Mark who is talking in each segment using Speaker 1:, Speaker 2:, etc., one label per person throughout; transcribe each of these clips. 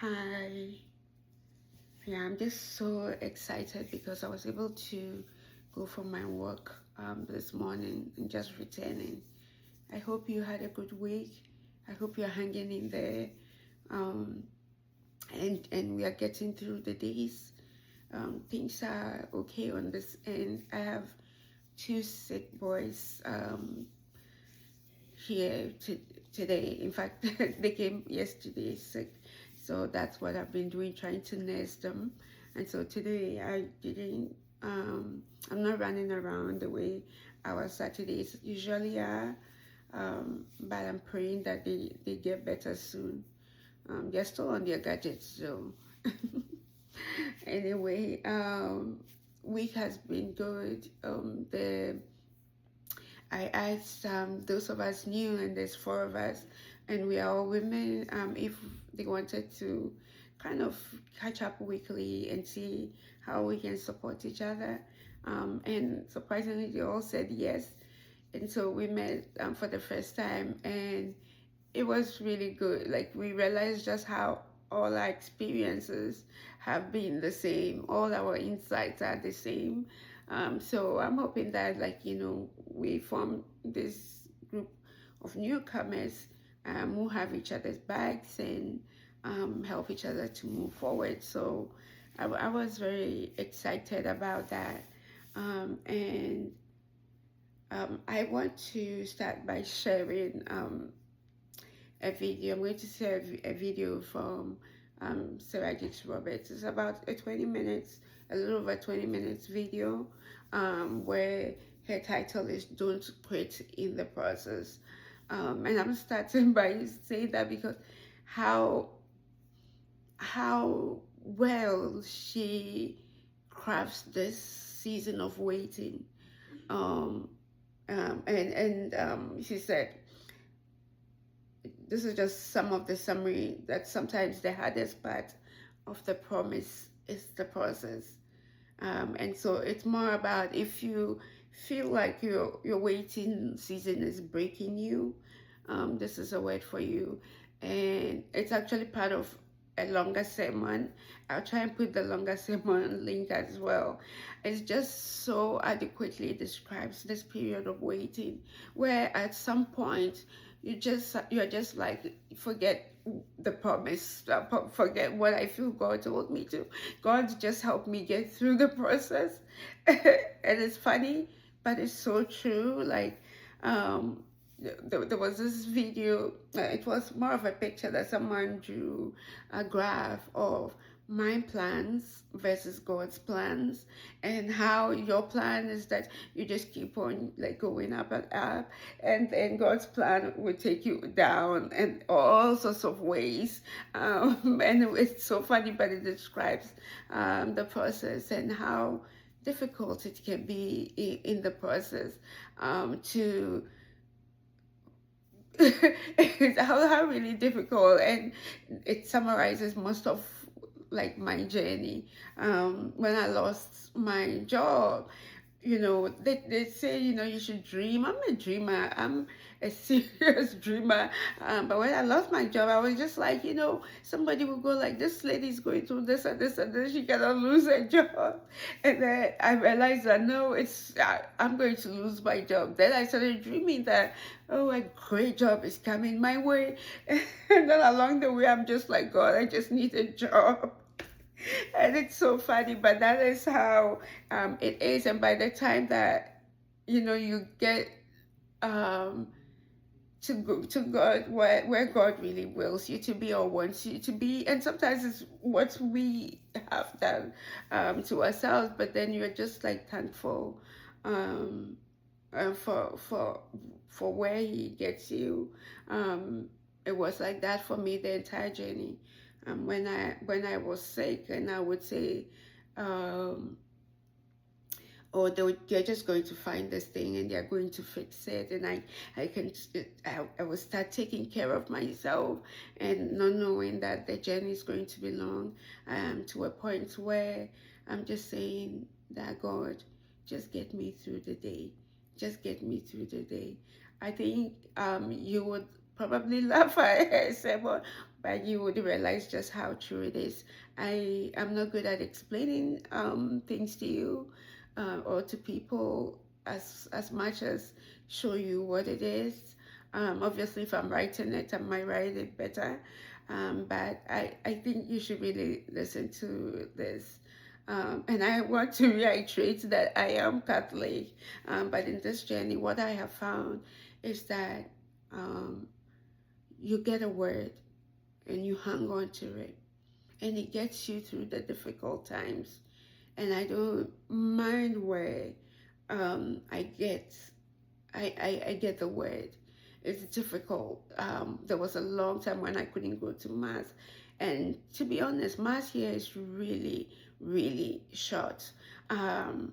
Speaker 1: Hi. Yeah, I'm just so excited because I was able to go for my work this morning and just returning. I hope you had a good week. I hope you're hanging in there. Um, and we are getting through the days. Things are okay on this end. I have two sick boys here today. In fact, they came yesterday sick. So that's what I've been doing, trying to nurse them. And so today I didn't, I'm not running around the way our Saturdays usually are. But I'm praying that they get better soon. They're still on their gadgets, so anyway, week has been good. The I asked those of us new, and there's four of us, and we are all women, if they wanted to kind of catch up weekly and see how we can support each other. And surprisingly, they all said yes. And so we met for the first time, and it was really good. Like, we realized just how all our experiences have been the same, all our insights are the same. So I'm hoping that, like, we form this group of newcomers who have each other's backs and help each other to move forward. So I was very excited about that. And I want to start by sharing a video. I'm going to share a video from Sarah Jakes Roberts. It's about a little over 20 minutes video, where her title is "Don't Quit in the Process." And I'm starting by saying that because how well she crafts this season of waiting. She said, this is just some of the summary, that sometimes the hardest part of the promise is the process. And so it's more about, if you feel like your waiting season is breaking you, this is a word for you. And it's actually part of a longer sermon. I'll try and put the longer sermon link as well. It's just so adequately describes this period of waiting, where at some point you're just like, forget the promise, forget what I feel God told me to. God just helped me get through the process. And it's funny, but it's so true. Like, there was this video, it was more of a picture that someone drew, a graph of my plans versus God's plans, and how your plan is that you just keep on like going up and up, and then God's plan will take you down in all sorts of ways. And it's so funny, but it describes the process and how difficult it can be in the process, to it's how really difficult, and it summarizes most of like my journey. When I lost my job, they say, you should dream. I'm a dreamer. I'm a serious dreamer. But when I lost my job, I was just like, somebody will go like, this lady's going through this and this and this, she cannot lose her job. And then I realized that no, I'm going to lose my job. Then I started dreaming that, oh, a great job is coming my way. And then along the way, I'm just like, God, I just need a job. And it's so funny, but that is how it is. And by the time that you get to go to God, where God really wills you to be or wants you to be, and sometimes it's what we have done to ourselves, but then you're just like thankful for where He gets you. It was like that for me the entire journey. When I was sick, and I would say, or they're just going to find this thing and they're going to fix it, and I will start taking care of myself, and not knowing that the journey is going to be long, to a point where I'm just saying that, God, just get me through the day, just get me through the day. I think you would probably laugh at someone, but you would realize just how true it is. I am not good at explaining things to you or to people as much as show you what it is. Obviously, if I'm writing it, I might write it better. But I think you should really listen to this. And I want to reiterate that I am Catholic, but in this journey, what I have found is that um, you get a word and you hang on to it, and it gets you through the difficult times. And I don't mind where I get I get the word. It's difficult. There was a long time when I couldn't go to mass, and to be honest, mass here is really really short. Um,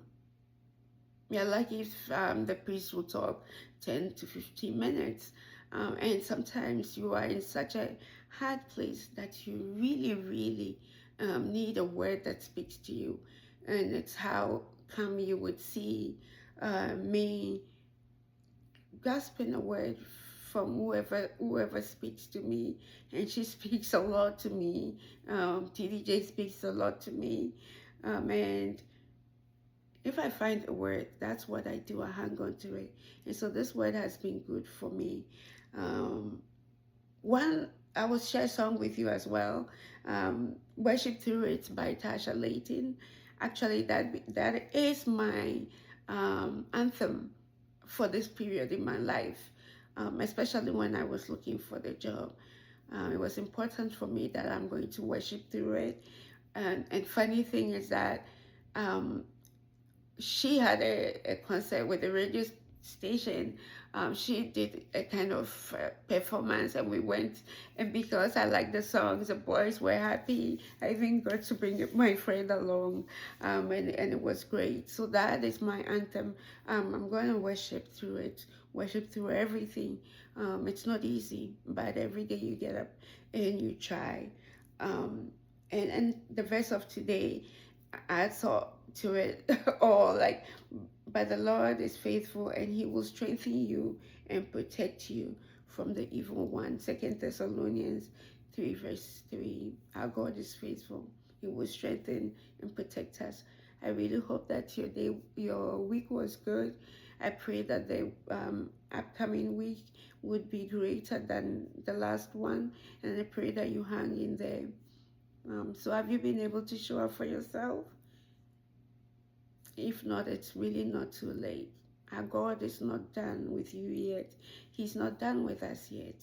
Speaker 1: yeah, like if the priest will talk 10 to 15 minutes, and sometimes you are in such a hard place that you really, really need a word that speaks to you. And it's how come you would see me grasping a word from whoever speaks to me, and she speaks a lot to me. TDJ speaks a lot to me, and if I find a word, that's what I do. I hang on to it. And so this word has been good for me. Um, one, I will share a song with you as well. Worship Through It by Tasha Layton. Actually, that is my anthem for this period in my life, especially when I was looking for the job. It was important for me that I'm going to worship through it. And funny thing is that um, she had a concert with the radio station. She did a kind of performance, and we went. And because I liked the songs, the boys were happy. I even got to bring my friend along, and it was great. So that is my anthem. I'm going to worship through it, worship through everything. It's not easy, but every day you get up and you try. Um, and the verse of today, I thought to it all like, but the Lord is faithful and he will strengthen you and protect you from the evil one. 2 Thessalonians 3 verse 3. Our God is faithful. He will strengthen and protect us. I really hope that your week was good. I pray that the upcoming week would be greater than the last one, and I pray that you hang in there. So have you been able to show up for yourself? If not, it's really not too late. Our God is not done with you yet. He's not done with us yet.